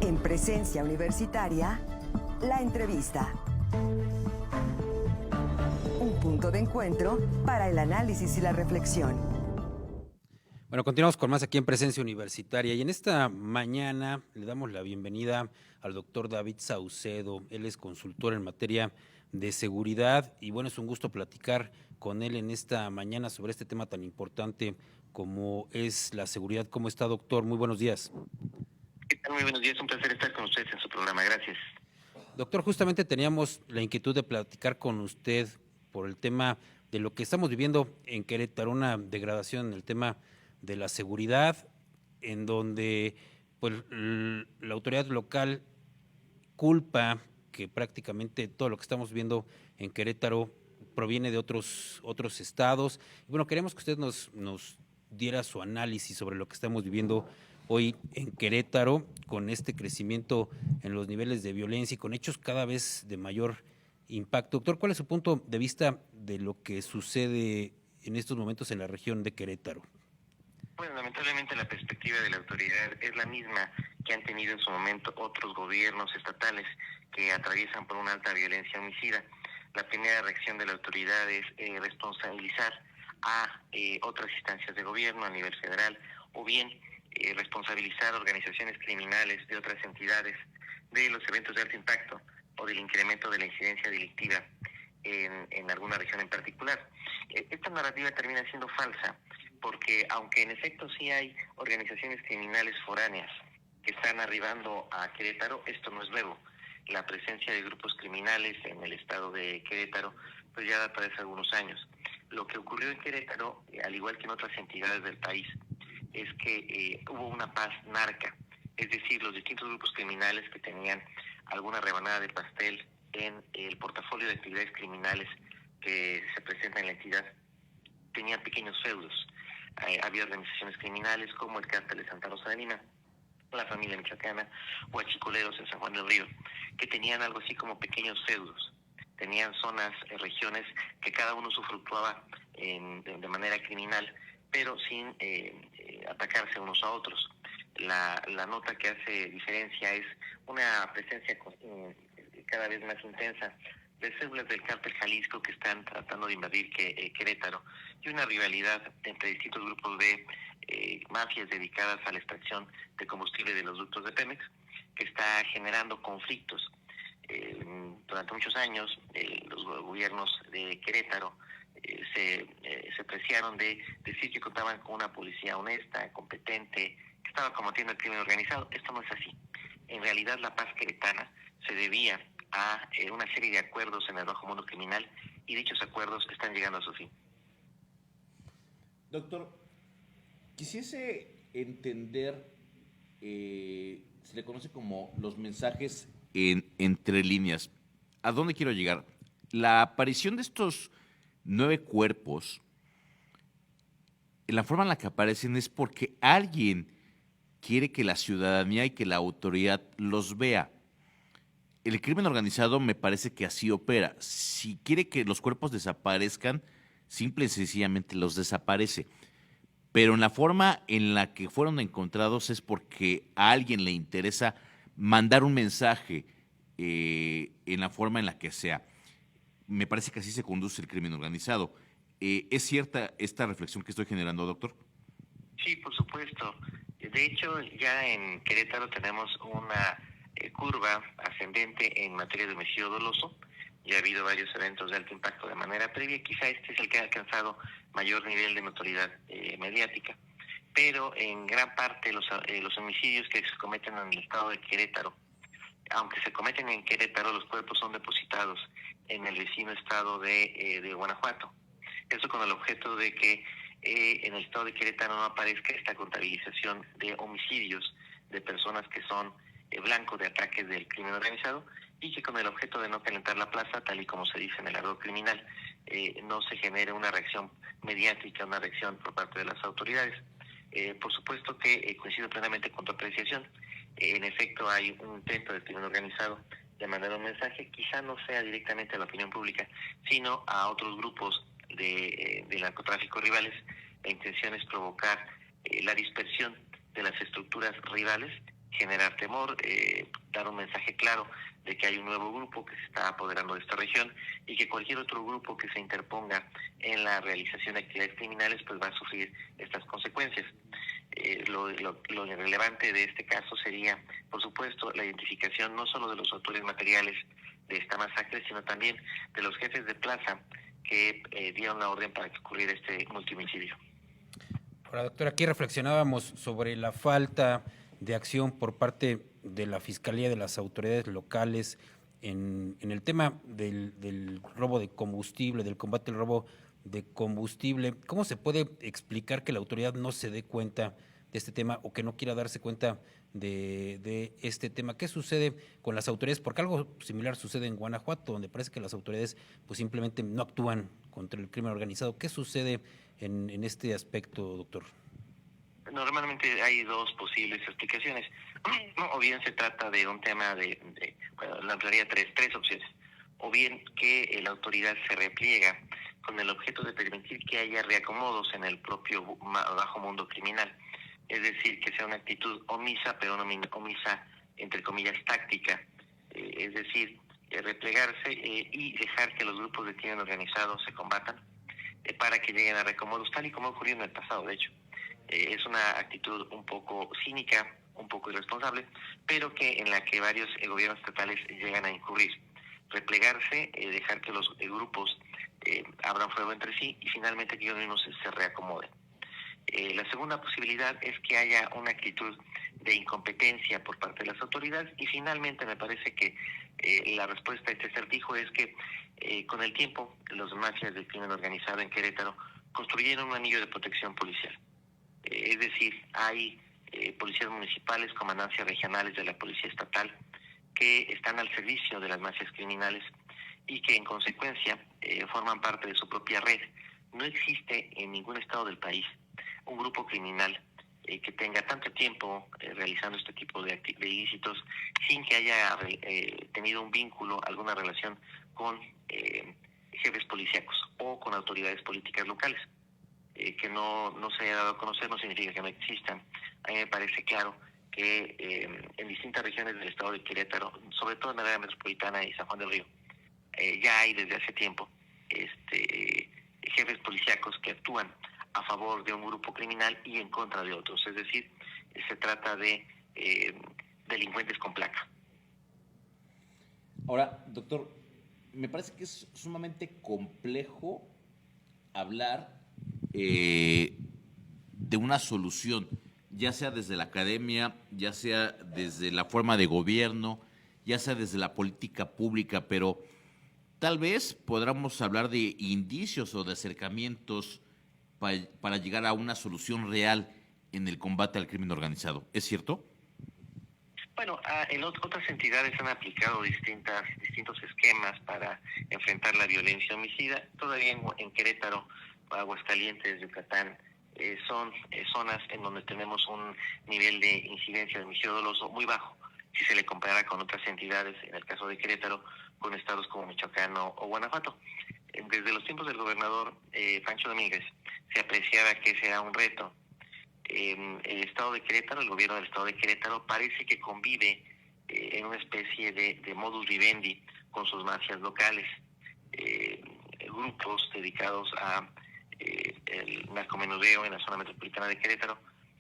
En Presencia Universitaria, la entrevista. Un punto de encuentro para el análisis y la reflexión. Bueno, continuamos con más aquí en Presencia Universitaria y en esta mañana le damos la bienvenida al doctor David Saucedo. Él es consultor en materia de seguridad y bueno, es un gusto platicar con él en esta mañana sobre este tema tan importante como es la seguridad. ¿Cómo está, doctor? Muy buenos días. ¿Qué tal? Muy buenos días, un placer estar con ustedes en su programa, gracias. Doctor, justamente teníamos la inquietud de platicar con usted por el tema de lo que estamos viviendo en Querétaro, una degradación en el tema de la seguridad, en donde pues la autoridad local culpa que prácticamente todo lo que estamos viendo en Querétaro proviene de otros estados. Bueno, queremos que usted nos diera su análisis sobre lo que estamos viviendo hoy en Querétaro, con este crecimiento en los niveles de violencia y con hechos cada vez de mayor impacto. Doctor, ¿cuál es su punto de vista de lo que sucede en estos momentos en la región de Querétaro? Bueno, lamentablemente la perspectiva de la autoridad es la misma que han tenido en su momento otros gobiernos estatales que atraviesan por una alta violencia homicida. La primera reacción de la autoridad es responsabilizar a otras instancias de gobierno a nivel federal o bien responsabilizar organizaciones criminales de otras entidades de los eventos de alto impacto o del incremento de la incidencia delictiva en alguna región en particular. Esta narrativa termina siendo falsa porque aunque en efecto sí hay organizaciones criminales foráneas que están arribando a Querétaro, esto no es nuevo. La presencia de grupos criminales en el estado de Querétaro pues ya data de hace algunos años. Lo que ocurrió en Querétaro, al igual que en otras entidades del país, es que hubo una paz narca, es decir, los distintos grupos criminales que tenían alguna rebanada de pastel en el portafolio de actividades criminales que se presenta en la entidad, tenían pequeños feudos. Había organizaciones criminales como el Cártel de Santa Rosa de Lima, la familia michoacana, huachicoleros en San Juan del Río, que tenían algo así como pequeños feudos. Tenían zonas, regiones que cada uno usufructuaba de manera criminal, pero sin atacarse unos a otros. La nota que hace diferencia es una presencia cada vez más intensa de células del Cártel Jalisco que están tratando de invadir Querétaro y una rivalidad entre distintos grupos de mafias dedicadas a la extracción de combustible de los ductos de Pemex que está generando conflictos. Durante muchos años los gobiernos de Querétaro se preciaron de decir que contaban con una policía honesta, competente, que estaba combatiendo el crimen organizado. Esto no es así. En realidad la paz queretana se debía a una serie de acuerdos en el bajo mundo criminal y dichos acuerdos están llegando a su fin. Doctor, quisiese entender, se le conoce como los mensajes entre líneas. ¿A dónde quiero llegar? La aparición de estos 9 cuerpos, la forma en la que aparecen es porque alguien quiere que la ciudadanía y que la autoridad los vea. El crimen organizado me parece que así opera. Si quiere que los cuerpos desaparezcan, simple y sencillamente los desaparece. Pero en la forma en la que fueron encontrados es porque a alguien le interesa mandar un mensaje en la forma en la que sea. Me parece que así se conduce el crimen organizado. ¿Es cierta esta reflexión que estoy generando, doctor? Sí, por supuesto. De hecho, ya en Querétaro tenemos una curva ascendente en materia de homicidio doloso. Ya ha habido varios eventos de alto impacto de manera previa. Quizá este es el que ha alcanzado mayor nivel de notoriedad mediática. Pero en gran parte los homicidios que se cometen en el estado de Querétaro, aunque se cometen en Querétaro, los cuerpos son depositados en el vecino estado de Guanajuato. Eso con el objeto de que en el estado de Querétaro no aparezca esta contabilización de homicidios de personas que son blanco de ataques del crimen organizado y que con el objeto de no calentar la plaza, tal y como se dice en el argot criminal, no se genere una reacción mediática, una reacción por parte de las autoridades. Por supuesto que coincido plenamente con tu apreciación. En efecto, hay un intento del crimen organizado de mandar un mensaje, quizá no sea directamente a la opinión pública, sino a otros grupos de narcotráfico rivales. La intención es provocar la dispersión de las estructuras rivales generar temor, dar un mensaje claro de que hay un nuevo grupo que se está apoderando de esta región y que cualquier otro grupo que se interponga en la realización de actividades criminales pues va a sufrir estas consecuencias. Lo relevante de este caso sería, por supuesto, la identificación no solo de los autores materiales de esta masacre, sino también de los jefes de plaza que dieron la orden para que ocurriera este multihomicidio. Ahora, doctora, aquí reflexionábamos sobre la falta de acción por parte de la Fiscalía, de las autoridades locales, en el tema del robo de combustible, del combate al robo de combustible. ¿Cómo se puede explicar que la autoridad no se dé cuenta de este tema o que no quiera darse cuenta de este tema? ¿Qué sucede con las autoridades? Porque algo similar sucede en Guanajuato, donde parece que las autoridades pues simplemente no actúan contra el crimen organizado. ¿Qué sucede en este aspecto, doctor? Normalmente hay dos posibles explicaciones. O bien se trata de un tema bueno, lanzaría tres opciones. O bien que la autoridad se repliega con el objeto de permitir que haya reacomodos en el propio bajo mundo criminal. Es decir, que sea una actitud omisa, pero no omisa, entre comillas, táctica. Es decir, replegarse y dejar que los grupos de crimen organizado se combatan para que lleguen a reacomodos, tal y como ocurrió en el pasado, de hecho. Es una actitud un poco cínica, un poco irresponsable, pero en la que varios gobiernos estatales llegan a incurrir. Replegarse, dejar que los grupos abran fuego entre sí y finalmente que ellos mismos se reacomoden. La segunda posibilidad es que haya una actitud de incompetencia por parte de las autoridades y finalmente me parece que la respuesta a este acertijo es que con el tiempo los mafias del crimen organizado en Querétaro construyeron un anillo de protección policial. Es decir, hay policías municipales, comandancias regionales de la policía estatal que están al servicio de las mafias criminales y que en consecuencia forman parte de su propia red. No existe en ningún estado del país un grupo criminal que tenga tanto tiempo realizando este tipo de ilícitos sin que haya tenido un vínculo, alguna relación con jefes policíacos o con autoridades políticas locales. Que no se haya dado a conocer no significa que no existan. A mí me parece claro que en distintas regiones del estado de Querétaro, sobre todo en la área metropolitana y San Juan del Río, ya hay desde hace tiempo jefes policíacos que actúan a favor de un grupo criminal y en contra de otros. Es decir, se trata de delincuentes con placa. Ahora, doctor, me parece que es sumamente complejo hablar de una solución, ya sea desde la academia, ya sea desde la forma de gobierno, ya sea desde la política pública, pero tal vez podamos hablar de indicios o de acercamientos para llegar a una solución real en el combate al crimen organizado. ¿Es cierto? Bueno, en otras entidades han aplicado distintos esquemas para enfrentar la violencia homicida. Todavía en Querétaro, Aguascalientes, Yucatán, son zonas en donde tenemos un nivel de incidencia de homicidio doloso muy bajo, si se le compara con otras entidades, en el caso de Querétaro, con estados como Michoacán o Guanajuato. Desde los tiempos del gobernador Pancho Domínguez se apreciaba que ese era un reto. El estado de Querétaro, el gobierno del estado de Querétaro, parece que convive en una especie de modus vivendi con sus mafias locales, grupos dedicados a el narcomenudeo en la zona metropolitana de Querétaro,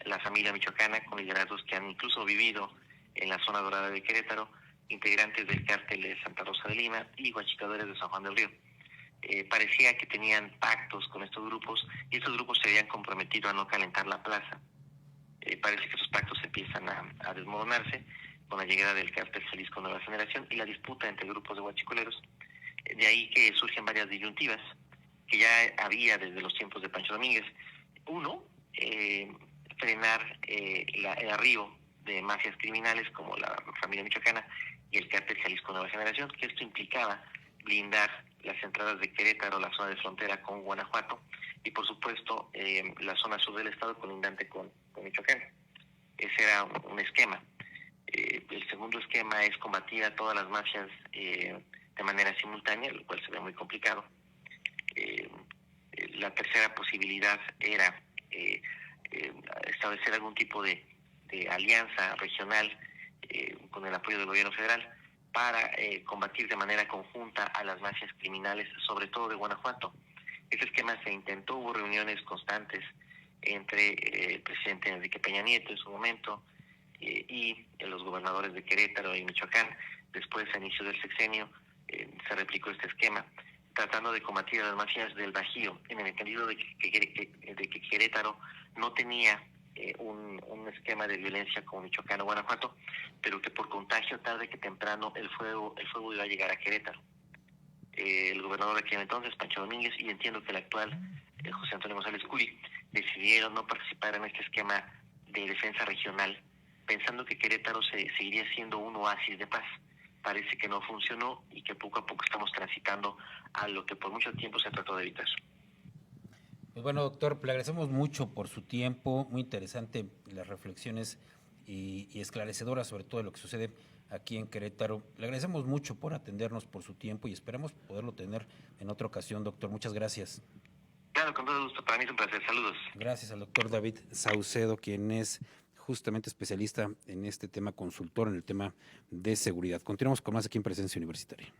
la familia michoacana con liderazgos que han incluso vivido en la zona dorada de Querétaro, integrantes del cártel de Santa Rosa de Lima y guachicadores de San Juan del Río. Parecía que tenían pactos con estos grupos y estos grupos se habían comprometido a no calentar la plaza. Parece que esos pactos empiezan a desmoronarse con la llegada del cártel Jalisco Nueva Generación y la disputa entre grupos de guachicoleros. De ahí que surgen varias disyuntivas que ya había desde los tiempos de Pancho Domínguez. Uno, frenar el arribo de mafias criminales como la familia michoacana y el cártel Jalisco Nueva Generación, que esto implicaba blindar las entradas de Querétaro, la zona de frontera con Guanajuato y por supuesto la zona sur del estado colindante con Michoacán. Ese era un esquema. El segundo esquema es combatir a todas las mafias de manera simultánea, lo cual se ve muy complicado. La tercera posibilidad era establecer algún tipo de alianza regional con el apoyo del gobierno federal, para combatir de manera conjunta a las mafias criminales, sobre todo de Guanajuato. Ese esquema se intentó, hubo reuniones constantes entre el presidente Enrique Peña Nieto en su momento y los gobernadores de Querétaro y Michoacán. Después, a inicio del sexenio, se replicó este esquema, tratando de combatir a las mafias del Bajío, en el entendido de que Querétaro no tenía un esquema de violencia como Michoacán o Guanajuato, pero que por contagio tarde que temprano el fuego iba a llegar a Querétaro. El gobernador de aquel entonces, Pancho Domínguez, y entiendo que el actual, José Antonio González Curi, decidieron no participar en este esquema de defensa regional, pensando que Querétaro seguiría siendo un oasis de paz. Parece que no funcionó y que poco a poco estamos transitando a lo que por mucho tiempo se trató de evitar. Pues bueno, doctor, le agradecemos mucho por su tiempo, muy interesante las reflexiones y esclarecedoras sobre todo de lo que sucede aquí en Querétaro. Le agradecemos mucho por atendernos, por su tiempo y esperamos poderlo tener en otra ocasión, doctor. Muchas gracias. Claro, con todo gusto. Para mí es un placer. Saludos. Gracias al doctor David Saucedo, quien es justamente especialista en este tema, consultor en el tema de seguridad. Continuamos con más aquí en Presencia Universitaria.